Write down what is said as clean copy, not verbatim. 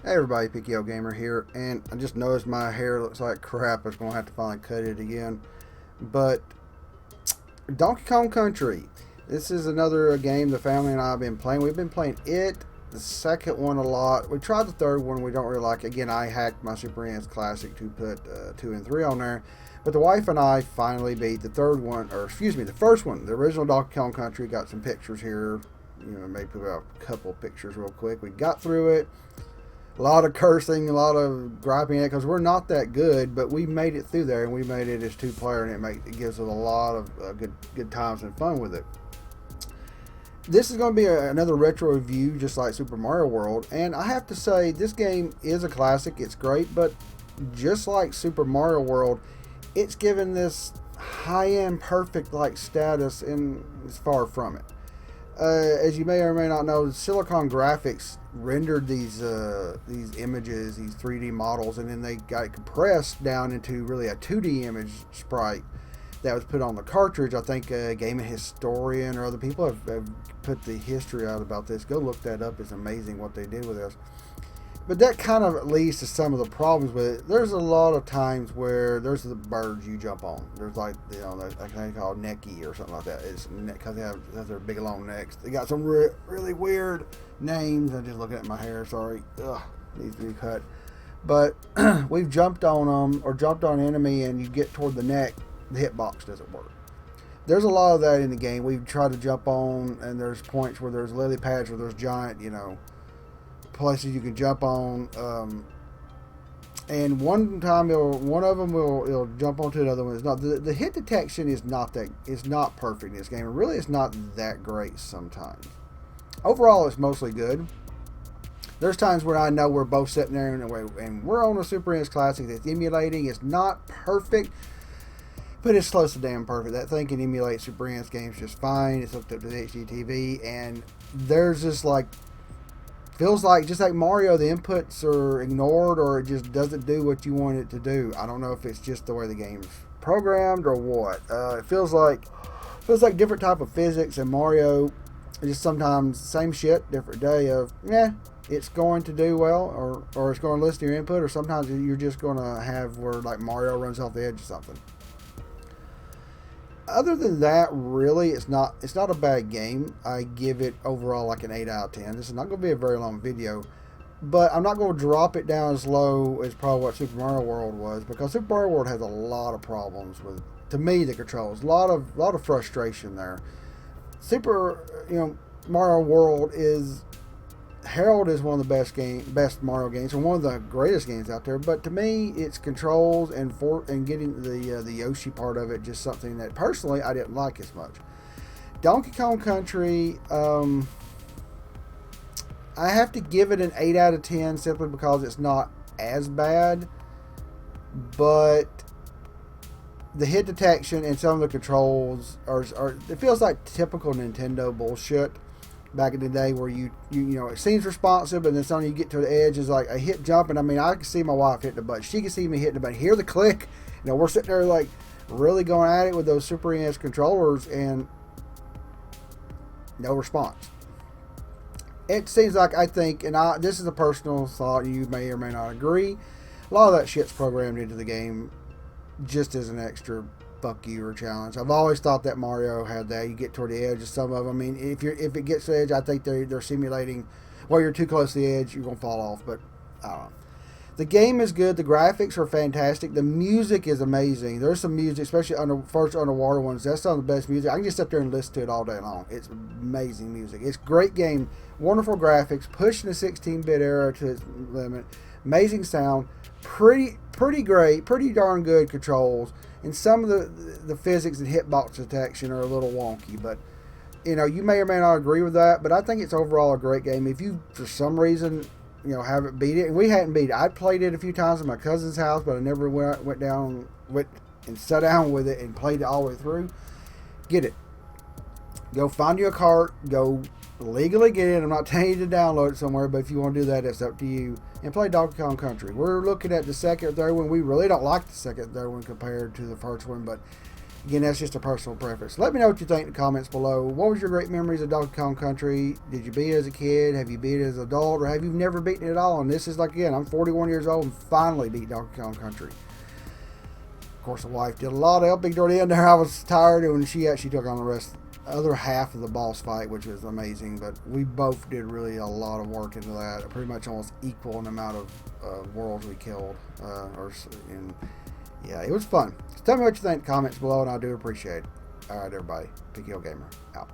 Hey everybody, PKO Gamer here, and I just noticed my hair looks like crap. I was going to have to finally cut it again. But Donkey Kong Country. This is another game the family and I have been playing. We've been playing it, the second one a lot. We tried the third one, we don't really like it. Again, I hacked my Super NES Classic to put 2 and 3 on there. But the wife and I finally beat the third one, or excuse me, the first one, the original Donkey Kong Country. Got some pictures here. Maybe put out a couple pictures real quick. We got through it. A lot of cursing, a lot of griping at it because we're not that good, but we made it through there and we made it as 2-player, and it gives us a lot of good times and fun with it. This is going to be another retro review, just like Super Mario World, and I have to say this game is a classic. It's great, but just like Super Mario World, it's given this high-end perfect like status, and it's far from it. As you may or may not know, Silicon Graphics rendered these images, these 3D models, and then they got it compressed down into really a 2D image sprite that was put on the cartridge. I think Game Historian or other people have put the history out about this. Go look that up. It's amazing what they did with this. But that kind of leads to some of the problems with it. There's a lot of times where there's the birds you jump on. There's like, I think called necky or something like that. It's because they have their big long necks. They got some really weird names. I'm just looking at my hair. Sorry. Ugh, needs to be cut. But we've jumped on them or jumped on an enemy, and you get toward the neck, the hitbox doesn't work. There's a lot of that in the game. We've tried to jump on, and there's points where there's lily pads where there's giant, places you can jump on, and one time one of them will jump onto another one. It's not the hit detection is not perfect in this game. Really, it's not that great sometimes. Overall, it's mostly good. There's times where I know we're both sitting there and we're on a Super NES Classic that's emulating. It's not perfect, but it's close to damn perfect. That thing can emulate Super NES games just fine. It's hooked up to the HD TV, and there's just feels like, just like Mario, the inputs are ignored or it just doesn't do what you want it to do. I don't know if it's just the way the game's programmed or what. It feels like different type of physics, and Mario just sometimes same shit, different day of, it's going to do well or it's going to listen to your input, or sometimes you're just going to have where like Mario runs off the edge of something. Other than that, really, it's not a bad game. I give it overall like an 8 out of 10. This is not going to be a very long video, but I'm not going to drop it down as low as probably what Super Mario World was, because Super Mario World has a lot of problems with, to me, the controls. A lot of frustration there. Mario World is heralded as one of the best Mario games, and one of the greatest games out there. But to me, it's controls and getting the Yoshi part of it just something that personally I didn't like as much. Donkey Kong Country, I have to give it an 8 out of 10 simply because it's not as bad, but the hit detection and some of the controls are it feels like typical Nintendo bullshit. Back in the day, where it seems responsive, but then suddenly you get to the edge, is like a hit jump, and I mean, I can see my wife hitting the button. She can see me hitting the button. Hear the click. We're sitting there like really going at it with those Super NES controllers, and no response. It seems like, I think, and this is a personal thought, you may or may not agree, a lot of that shit's programmed into the game just as an extra fuck you or challenge. I've always thought that Mario had that. You get toward the edge of some of them. I mean, if it gets to the edge, I think they're simulating, well, you're too close to the edge, you're gonna fall off. But I don't know. The game is good. The graphics are fantastic. The music is amazing. There's some music, especially on the first underwater ones. That's some of the best music. I can just sit there and listen to it all day long. It's amazing music. It's a great game. Wonderful graphics. Pushing the 16-bit era to its limit. Amazing sound. Pretty great. Pretty darn good controls. And some of the physics and hitbox detection are a little wonky, but you may or may not agree with that. But I think it's overall a great game. If you, for some reason, haven't beat it, and we hadn't beat it. I played it a few times at my cousin's house, but I never went and sat down with it and played it all the way through. Get it. Go find you a cart. Go legally get it. I'm not telling you to download it somewhere, but if you want to do that, it's up to you. And play Donkey Kong Country. We're looking at the second and third one. We really don't like the second and third one compared to the first one, but Again, that's just a personal preference. Let me know what you think in the comments below. What was your great memories of Donkey Kong Country? Did you beat it as a kid? Have you beat it as an adult? Or have you never beaten it at all? And this is like, again, I'm 41 years old and finally beat Donkey Kong Country. Of course, the wife did a lot of helping toward the end there. I was tired, and she actually took on the other half of the boss fight, which was amazing. But we both did really a lot of work into that. Pretty much almost equal in the amount of worlds we killed. Yeah, it was fun. So tell me what you think in the comments below, and I do appreciate it. All right, everybody. PKO Gamer, out.